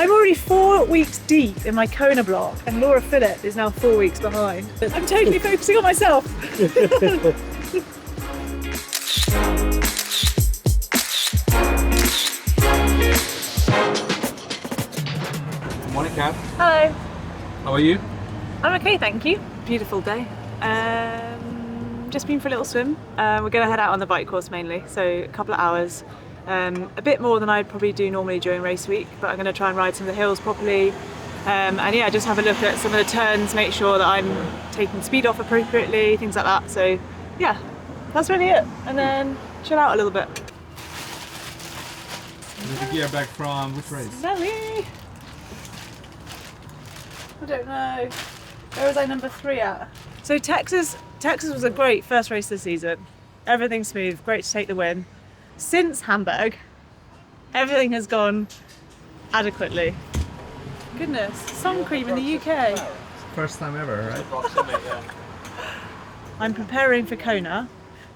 I'm already 4 weeks deep in my Kona block, and Laura Phillip is now 4 weeks behind. I'm totally focusing on myself. Morning, Kat. Hello. How are you? I'm okay, thank you. Beautiful day. Just been for a little swim. We're going to head out on the bike course mainly, so a couple of hours. A bit more than I'd probably do normally during race week, but I'm going to try and ride some of the hills properly. And yeah, just have a look at some of the turns, make sure that I'm taking speed off appropriately, things like that. So yeah, that's really it. And then chill out a little bit. Did the gear back from which race? Smelly. I don't know. Where was I number 3 at? So Texas was a great first race this season. Everything smooth, great to take the win. Since Hamburg, everything has gone adequately. Goodness, sun cream in the UK. First time ever, right? I'm preparing for Kona,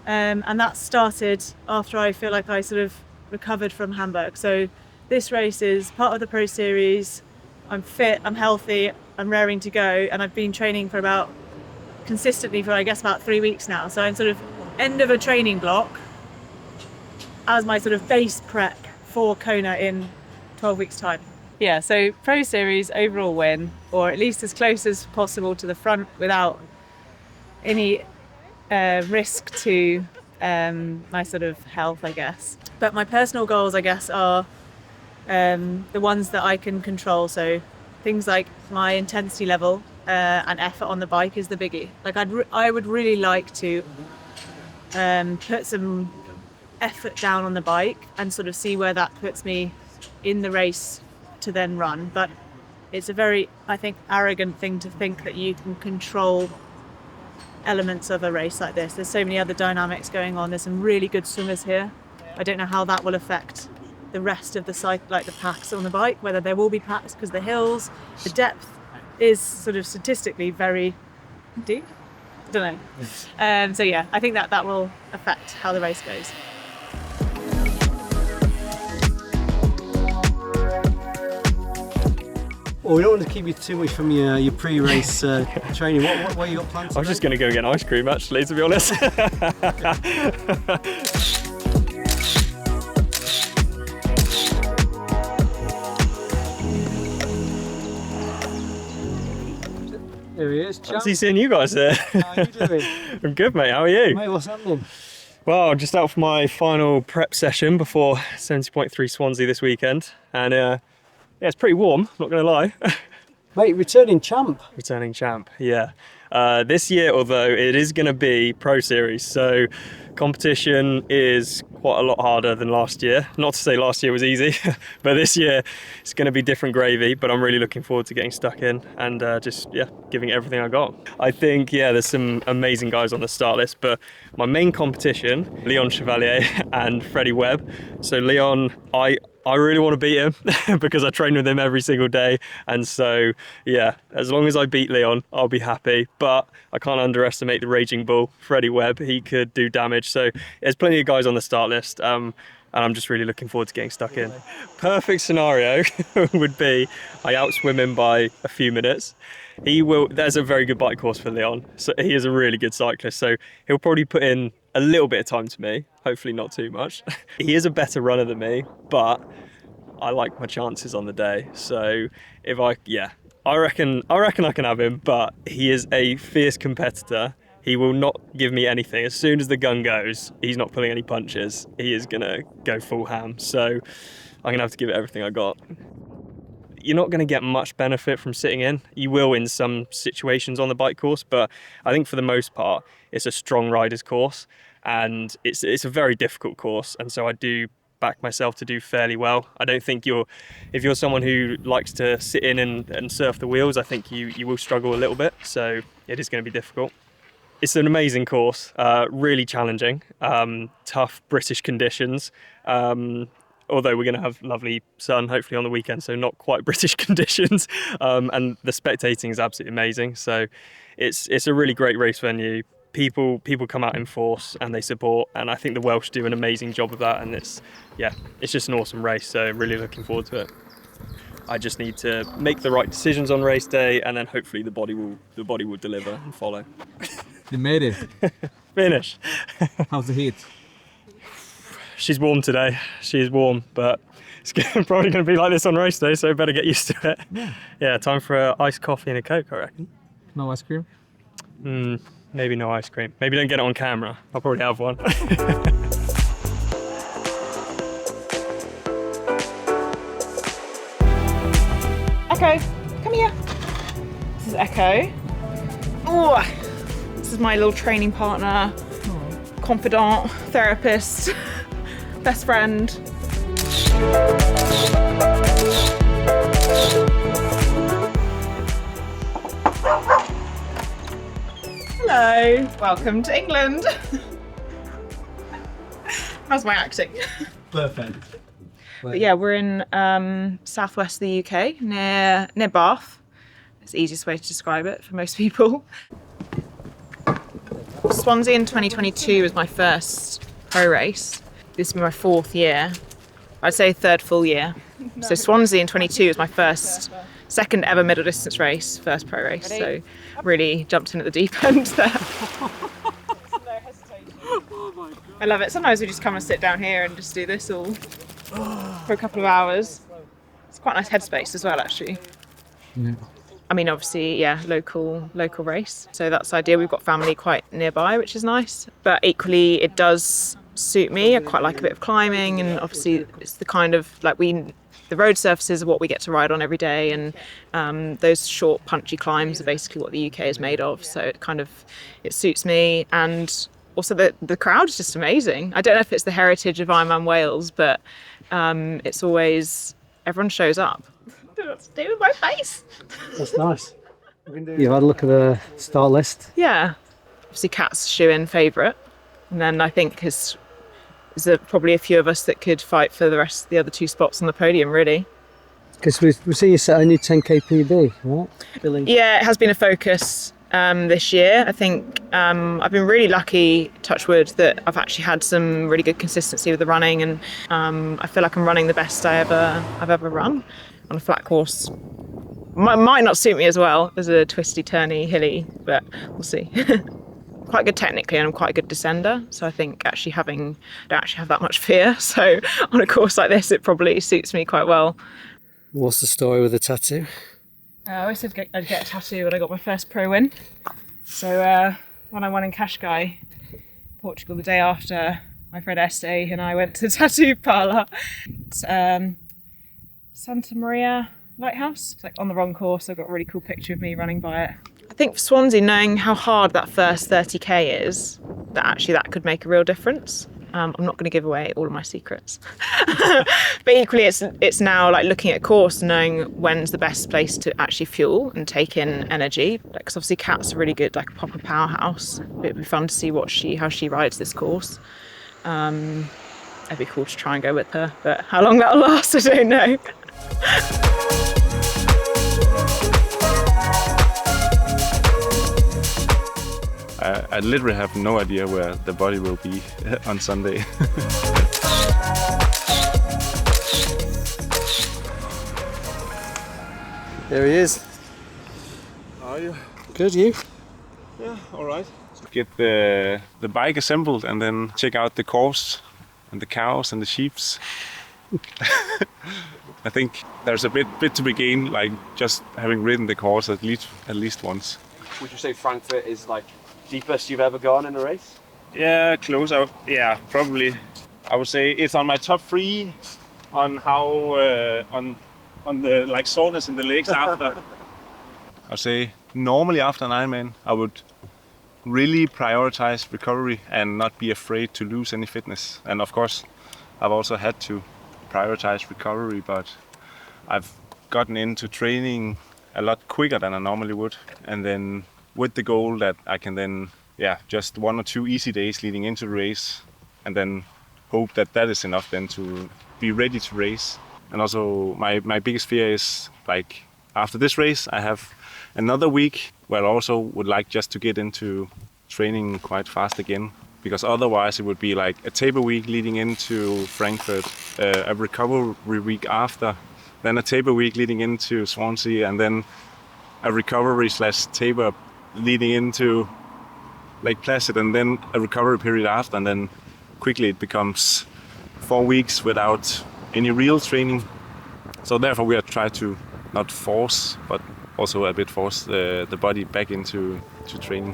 and that started after I feel like I sort of recovered from Hamburg. So this race is part of the Pro Series. I'm fit, I'm healthy, I'm raring to go, and I've been training for consistently for I guess about 3 weeks now. So I'm sort of end of a training block as my sort of base prep for Kona in 12 weeks time. Yeah, so Pro Series overall win, or at least as close as possible to the front without any risk to my sort of health, I guess. But my personal goals, I guess, are the ones that I can control. So things like my intensity level and effort on the bike is the biggie. Like I would really like to put some effort down on the bike and sort of see where that puts me in the race to then run. But it's a very, I think, arrogant thing to think that you can control elements of a race like this. There's so many other dynamics going on. There's some really good swimmers here. I don't know how that will affect the rest of the site, like the packs on the bike, whether there will be packs because the hills, the depth is sort of statistically very deep. I don't know. So yeah, I think that will affect how the race goes. Well, we don't want to keep you too much from your pre-race training. What you got planned today? I was just going to go get an ice cream, actually, to be honest. There he is, champ. Fancy seeing you guys there. How are you doing? I'm good, mate. How are you? Mate, what's happening? Well, just out for my final prep session before 70.3 Swansea this weekend. And yeah, it's pretty warm, not going to lie. Mate, returning champ. Returning champ, yeah. This year, although, it is going to be Pro Series, so competition is quite a lot harder than last year. Not to say last year was easy, but this year it's going to be different gravy, but I'm really looking forward to getting stuck in and just giving it everything I got. I think, there's some amazing guys on the start list, but my main competition, Leon Chevalier and Freddie Webb. So Leon, I really want to beat him because I train with him every single day. And so, as long as I beat Leon, I'll be happy. But I can't underestimate the raging bull, Freddie Webb. He could do damage. So there's plenty of guys on the start list. And I'm just really looking forward to getting stuck in. Perfect scenario would be I outswim him by a few minutes. There's a very good bike course for Leon. So he is a really good cyclist. So he'll probably put in a little bit of time to me, hopefully not too much. He is a better runner than me, but I like my chances on the day. So I reckon I can have him, but he is a fierce competitor. He will not give me anything. As soon as the gun goes, he's not pulling any punches. He is gonna go full ham. So I'm gonna have to give it everything I got. You're not going to get much benefit from sitting in. You will in some situations on the bike course, but I think for the most part, it's a strong riders course and it's a very difficult course. And so I do back myself to do fairly well. I don't think if you're someone who likes to sit in and surf the wheels, I think you will struggle a little bit. So it is going to be difficult. It's an amazing course, really challenging, tough British conditions. Although we're going to have lovely sun, hopefully on the weekend, so not quite British conditions. And the spectating is absolutely amazing. So it's a really great race venue. People come out in force and they support, and I think the Welsh do an amazing job of that. And it's just an awesome race. So really looking forward to it. I just need to make the right decisions on race day, and then hopefully the body will deliver and follow. You made it. Finish. How's the heat? She's warm today. She's warm, but it's probably going to be like this on race day, so better get used to it. Yeah, time for an iced coffee and a Coke, I reckon. No ice cream? Maybe no ice cream. Maybe don't get it on camera. I'll probably have one. Echo, come here. This is Echo. Oh, this is my little training partner, confidant, therapist, best friend. Hello, welcome to England. How's my acting? Perfect. But yeah, we're in southwest of the UK, near Bath. It's the easiest way to describe it for most people. Swansea in 2022 was my first pro race. This will be my 4th year. I'd say 3rd full year. So Swansea in 22 was my second ever middle distance race, first pro race. So really jumped in at the deep end there. I love it. Sometimes we just come and sit down here and just do this all for a couple of hours. It's quite a nice headspace as well, actually. Yeah. I mean, obviously, yeah, local race. So that's the idea. We've got family quite nearby, which is nice. But equally, it does suit me. I quite like a bit of climbing, and obviously, it's the kind of the road surfaces are what we get to ride on every day, and those short, punchy climbs are basically what the UK is made of. So it suits me, and also the crowd is just amazing. I don't know if it's the heritage of Ironman Wales, but it's always everyone shows up. I don't know what to do with my face. That's nice. You've had a look at the start list? Yeah, obviously Kat's shoe-in favourite, and then I think there's probably a few of us that could fight for the other 2 spots on the podium, really. Because we see you set a new 10k PB, right? Billy? Yeah, it has been a focus this year. I think I've been really lucky, touch wood, that I've actually had some really good consistency with the running, and I feel like I'm running the best I've ever run on a flat course. Might not suit me as well as a twisty, turny, hilly, but we'll see. Quite good technically, and I'm quite a good descender, so I think I don't actually have that much fear. So on a course like this, it probably suits me quite well. What's the story with the tattoo? I always said I'd get a tattoo when I got my first pro win. So when I won in Cascais, Portugal, the day after, my friend Estee and I went to the tattoo parlour. It's Santa Maria Lighthouse. It's like on the wrong course. I've got a really cool picture of me running by it. I think for Swansea, knowing how hard that first 30k is, that could make a real difference. I'm not going to give away all of my secrets. But equally, it's now like looking at a course, knowing when's the best place to actually fuel and take in energy. Because obviously Kat's a really good, like a proper powerhouse. It'd be fun to see how she rides this course. It'd be cool to try and go with her, but how long that'll last, I don't know. I literally have no idea where the body will be on Sunday. There he is. How are you? Good, you? Yeah, all right. Get the bike assembled and then check out the course and the cows and the sheeps. I think there's a bit to be gained, like just having ridden the course at least once. Would you say Frankfurt is like deepest you've ever gone in a race? Yeah, close. Yeah, probably. I would say it's on my top 3 on how on the like soreness in the legs after. I'd say normally after an Ironman, I would really prioritize recovery and not be afraid to lose any fitness. And of course, I've also had to prioritize recovery, but I've gotten into training a lot quicker than I normally would, and then with the goal that I can then just 1 or 2 easy days leading into the race, and then hope that is enough then to be ready to race. And also my biggest fear is like after this race I have another week where I also would like just to get into training quite fast again, because otherwise it would be like a taper week leading into Frankfurt, a recovery week after, then a taper week leading into Swansea, and then a recovery / taper leading into Lake Placid, and then a recovery period after, and then quickly it becomes 4 weeks without any real training. So therefore we are trying to not force, but also a bit force the body back into training.